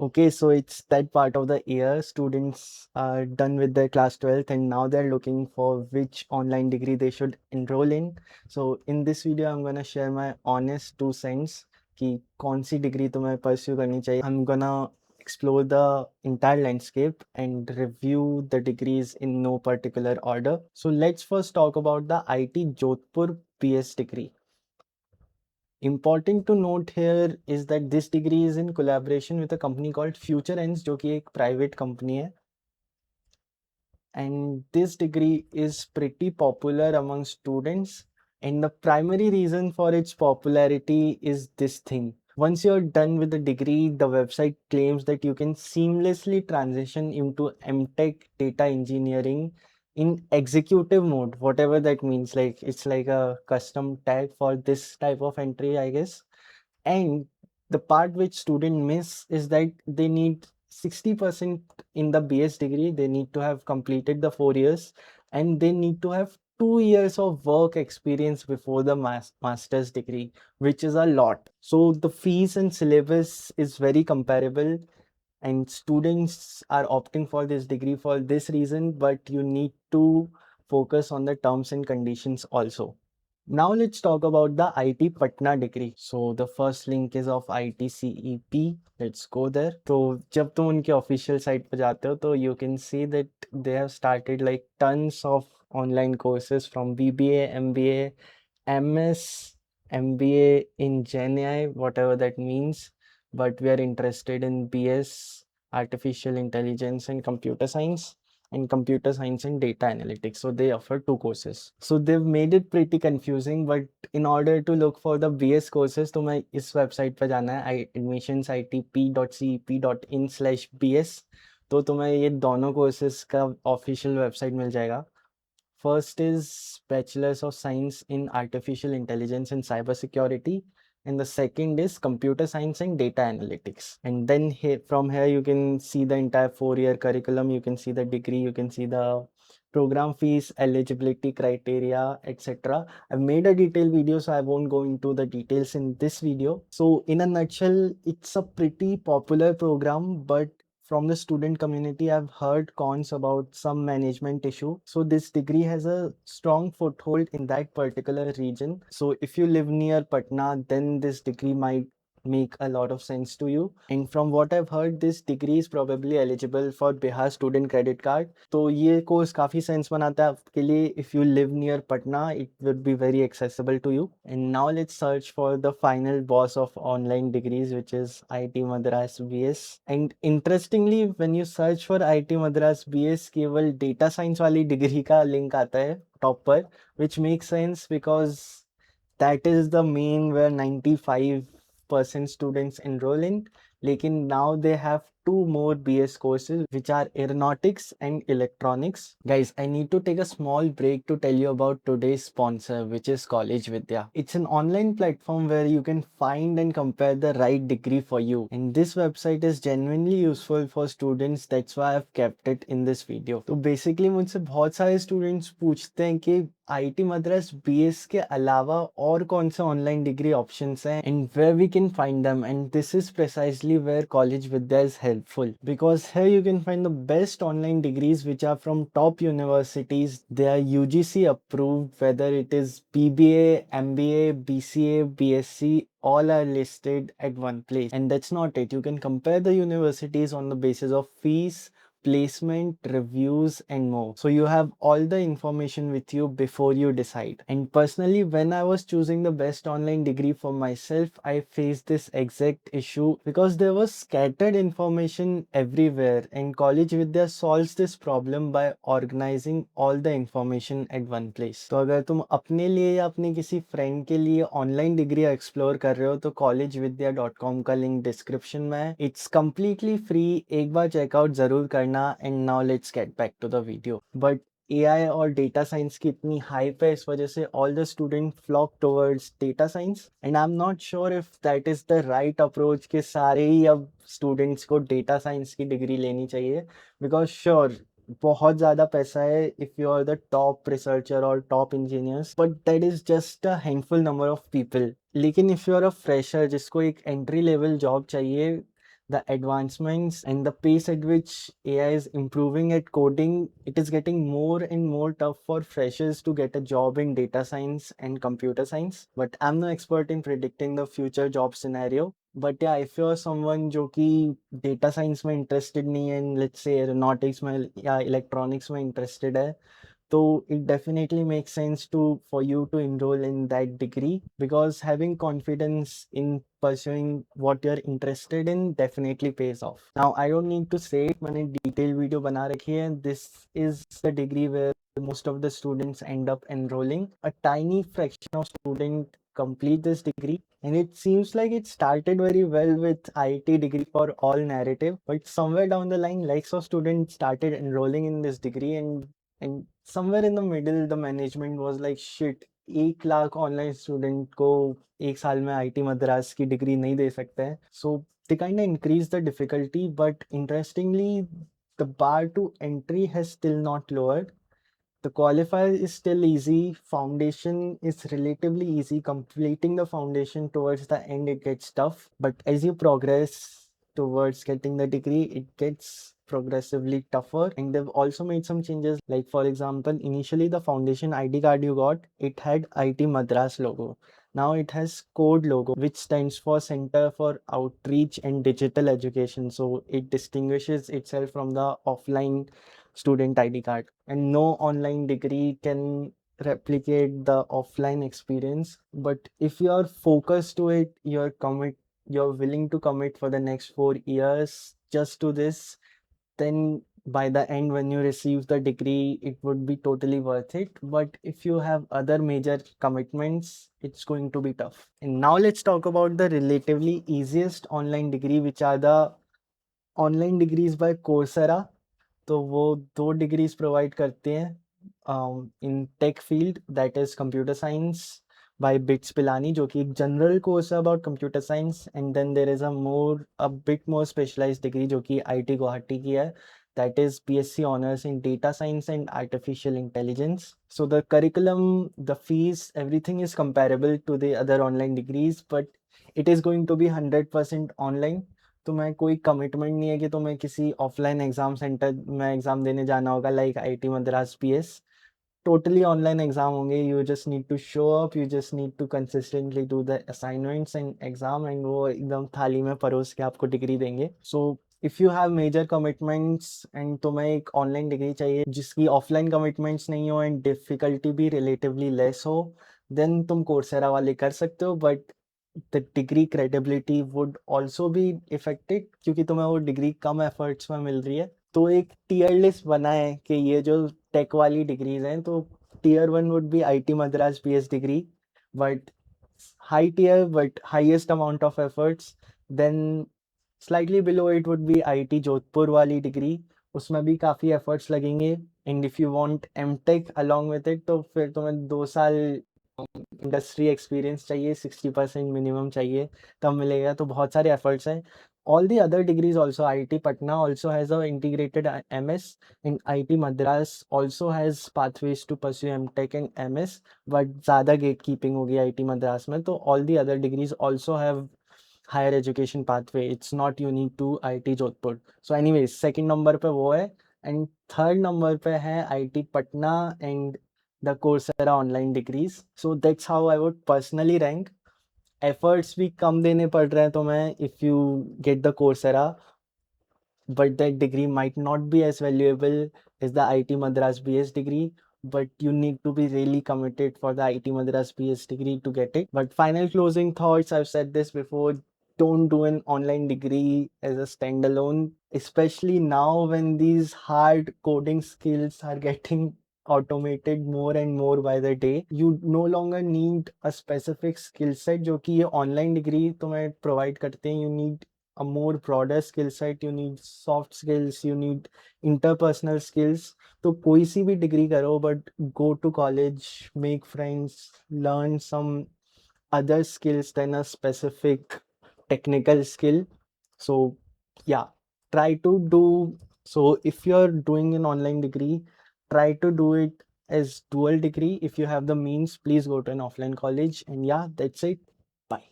Okay, so it's that part of the year. Students are done with their class 12th and now they're looking for which online degree they should enroll in. So in this video, I'm gonna share my honest 2 cents कि कौन सी degree तुम्हें pursue करनी चाहिए. I'm gonna explore the entire landscape and review the degrees in no particular order. So let's first talk about the IT Jodhpur BS degree. Important to note here is that this degree is in collaboration with a company called Future Ends, जो कि एक private company है. And this degree is pretty popular among students. And the primary reason for its popularity is this thing. Once you're done with the degree, the website claims that you can seamlessly transition into MTech data engineering in executive mode, whatever that means. Like it's like a custom tag for this type of entry, I guess. And the part which student miss is that they need 60% in the BS degree. They need to have completed the 4 years and they need to have 2 years of work experience before the master's degree, which is a lot. So the fees and syllabus is very comparable and students are opting for this degree for this reason, but you need to focus on the terms and conditions also. Now let's talk about the IT Patna degree. So the first link is of ITCEP. Let's go there. तो जब तुम उनके official site पे जाते हो तो you can see that they have started like tons of online courses from BBA, MBA, MS, MBA in Gen AI, whatever that means. But we are interested in BS, Artificial Intelligence and Computer Science and Computer Science and Data Analytics. So they offer 2 courses. So they've made it pretty confusing, but in order to look for the BS courses, तो मैं इस website पे जाना है admissionsitp.cep.in/bs. तो तुम्हें ये दोनों courses का official website मिल जाएगा. First is Bachelor's of Science in Artificial Intelligence and Cybersecurity, and the second is Computer Science and Data Analytics. And then from here you can see the entire 4-year curriculum, you can see the degree, you can see the program fees, eligibility criteria, etc. I've made a detailed video, so I won't go into the details in this video. So in a nutshell, it's a pretty popular program, but from the student community, I've heard cons about some management issue. So this degree has a strong foothold in that particular region. So if you live near Patna, then this degree might make a lot of sense to you. And from what I've heard, this degree is probably eligible for Bihar Student Credit Card. तो ये course काफी sense बनाता है आपके लिए. If you live near Patna, it would be very accessible to you. And now let's search for the final boss of online degrees, which is IIT Madras BS. And interestingly, when you search for IIT Madras BS, केवल data science वाली degree का link आता है top पर, which makes sense because that is the main where 95% students enroll in. Lekin now they have 2 more BS courses, which are aeronautics and electronics. Guys, I need to take a small break to tell you about today's sponsor, which is College Vidya. It's an online platform where you can find and compare the right degree for you. And this website is genuinely useful for students. That's why I've kept it in this video. तो basically मुझसे बहुत सारे students पूछते हैं कि IIT Madras BS के अलावा और कौन से ऑनलाइन डिग्री ऑप्शंस हैं and where we can find them, and this is precisely where College Vidya is helpful because here you can find the best online degrees which are from top universities. They are UGC approved, whether it is BBA, MBA, BCA, BSc, all are listed at one place. And that's not it. You can compare the universities on the basis of fees, placement, reviews, and more. So you have all the information with you before you decide. And personally, when I was choosing the best online degree for myself, I faced this exact issue because there was scattered information everywhere, and College Vidya solves this problem by organizing all the information at one place. तो अगर तुम अपने लिए या अपने किसी friend के लिए ऑनलाइन डिग्री एक्सप्लोर कर रहे हो तो collegevidya.com का लिंक डिस्क्रिप्शन में है. इट्स कंप्लीटली फ्री, एक बार चेकआउट जरूर करना. And now let's get back to the video. But AI और डेटा साइंस की इतनी हाइप है, इस वजह से all the student flock towards data science. And I am not sure if that is the right approach कि सारे ही अब स्टूडेंट्स को डेटा साइंस की डिग्री लेनी चाहिए. बिकॉज श्योर बहुत ज़्यादा पैसा है if you are the top researcher और top engineers, but that is just a handful number of people. लेकिन if you are a fresher जिसको एक एंट्री लेवल जॉब चाहिए, the advancements and the pace at which AI is improving at coding, it is getting more and more tough for freshers to get a job in data science and computer science. But I'm no expert in predicting the future job scenario. But yeah, if you're someone जो कि data science में interested नहीं है and let's say aeronautics में या electronics में interested है, so it definitely makes sense to for you to enroll in that degree, because having confidence in pursuing what you're interested in definitely pays off. Now I don't need to say it, मैंने detailed video बना रखी है. This is the degree where most of the students end up enrolling. A tiny fraction of students complete this degree, and it seems like it started very well with IIT degree for all narrative, but somewhere down the line likes of students started enrolling in this degree, and somewhere in the middle the management was like shit, 1 lakh online student को एक साल में IT Madras की degree नहीं दे सकते हैं. सो they kind of increase the difficulty, but interestingly the bar to entry has still not lowered. The qualifier is still easy, foundation is relatively easy. Completing the foundation towards the end, it gets tough, but as you progress towards getting the degree, it gets progressively tougher. And they've also made some changes, like for example, initially the foundation ID card you got, it had IT Madras logo. Now it has code logo, which stands for Center for Outreach and Digital Education. So it distinguishes itself from the offline student ID card, and no online degree can replicate the offline experience. But if you're focused to it, you're willing to commit for the next 4 years just to this, then by the end when you receive the degree, it would be totally worth it. But if you have other major commitments, it's going to be tough. And now let's talk about the relatively easiest online degree, which are the online degrees by Coursera. तो वो 2 degrees provide करते हैं in tech field, that is computer science by BITS Pilani, जो कि एक general course है about computer science. And then there is a bit more specialised degree जो कि आईटी गुवाहाटी की है, that is BSc Honors in Data Science and Artificial Intelligence. So the curriculum, the fees, everything is comparable to the other online degrees, but it is going to be 100% online. तुम्हें कोई commitment नहीं है कि तुम्हें किसी offline exam centre में exam देने जाना होगा, like IT Madras PS. Totally online exam होंगे. You just need to show up, you just need to consistently do the assignments and exam, and वो एकदम थाली में परोस के आपको डिग्री देंगे. So if you have major commitments and तुम्हें एक ऑनलाइन डिग्री चाहिए जिसकी ऑफलाइन कमिटमेंट्स नहीं हो एंड डिफिकल्टी भी रिलेटिवली लेस हो, देन तुम कोर्सेरा वाले कर सकते हो. But the degree credibility would also be affected, क्योंकि तुम्हें वो डिग्री कम एफर्ट्स में मिल रही है. तो एक टीयर लिस्ट बना है कि ये जो टेक वाली डिग्रीज हैं, तो tier 1 would be IIT Madras BS degree, but high tier but highest amount of efforts. Then slightly below it would be IIT Jodhpur वाली डिग्री, उसमें भी काफ़ी एफर्ट्स लगेंगे. And if you want MTech along with it, तो फिर तुम्हें 2 साल industry experience चाहिए, 60% मिनिमम चाहिए, तब मिलेगा. तो बहुत सारे एफर्ट्स हैं. All the other degrees also, IIT Patna also has a integrated MS, and IIT Madras also has pathways to pursue MTech and MS, but ज़्यादा gatekeeping होगी IIT Madras में. तो all the other degrees also have higher education pathway. It's not unique to IIT Jodhpur. So anyways, second number पे वो है, and third number पे है IIT Patna and the Coursera online degrees. So that's how I would personally rank. Efforts भी कम देने पड़ रहे हैं तुम्हें if you get the Coursera, but that degree might not be as valuable as the IIT Madras BS degree, but you need to be really committed for the IIT Madras BS degree to get it. But final closing thoughts, I've said this before, don't do an online degree as a standalone, especially now when these hard coding skills are getting automated more and more by the day. You no longer need a specific skill set जो कि ये online degree तुम्हें provide करते हैं. You need a more broader skill set, you need soft skills, you need interpersonal skills. तो कोई सी भी degree करो, but go to college, make friends, learn some other skills than a specific technical skill. So yeah, try to do. So if you're doing an online degree, try to do it as dual degree. If you have the means, please go to an offline college. And yeah, that's it. Bye.